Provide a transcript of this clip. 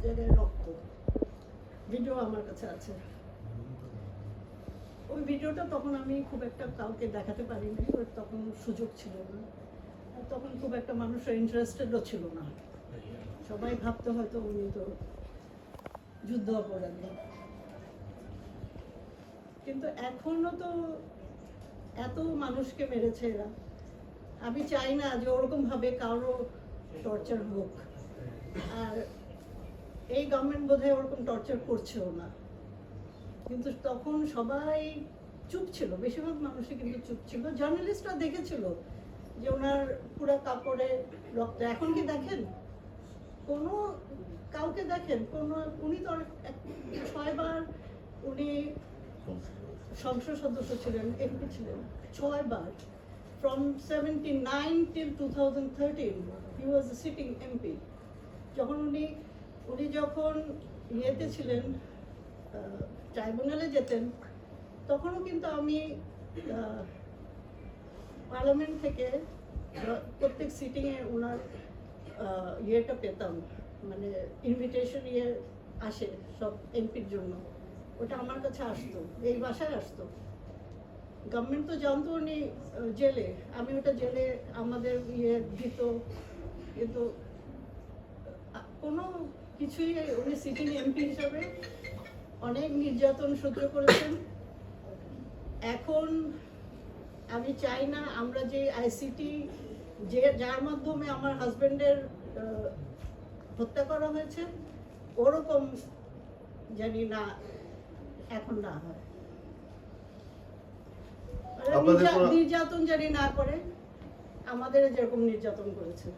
জায়গায় রক্ত, ভিডিও আমার কাছে আছে। ওই ভিডিওটা তখন আমি খুব একটা কাউকে দেখাতে পারিনি, ওর তখন সুযোগ ছিল না, আর তখন খুব একটা মানুষের ইন্টারেস্টেডও ছিল না। সবাই ভাবতে হয়তো উনি তো যুদ্ধ অপরাধী, কিন্তু এখনো তো এত মানুষকে মেরেছে এরা। আমি চাই না যে ওরকম ভাবে কারো টর্চার হোক, আর এই গভর্নমেন্ট বোধহয় ওরকম টর্চার করছেও না। কিন্তু তখন সবাই চুপ ছিল, বেশিরভাগ মানুষই কিন্তু চুপ ছিল। জার্নালিস্টরা দেখেছিল যে ওনার পুরো কাপড়ে রক্ত। এখন কি দেখেন কোনো কাউকে? দেখেন কোনো? উনি তো 6 বার উনি সংসদ সদস্য ছিলেন, এমপি ছিলেন 6 বার। From 79 till 2013 he was a sitting MP. যখন উনি যখন ইয়েতে ছিলেন, ট্রাইব্যুনালে যেতেন, তখনও কিন্তু আমি পার্লামেন্ট থেকে প্রত্যেক সিটিংয়ে ওনার ইয়েটা পেতাম, মানে ইনভিটেশন আসে সব এমপির জন্য, ওটা আমার কাছে আসতো, এই বাসায় আসতো। গভর্নমেন্ট তো জানতো উনি জেলে, আমি ওটা জেলে আমাদের দিত, কিন্তু কোনো কিছুই উনি সিটিং এমপি হিসাবে অনেক নির্যাতন সহ্য করেছেন। এখন আমি চাই না আমরা যে আইসিটি যার মাধ্যমে আমার হাজবেন্ডের হত্যা করা হয়েছে, ওরকম জানি না এখন না হয়, নির্যাতন জানি না করে আমাদের যেরকম নির্যাতন করেছে।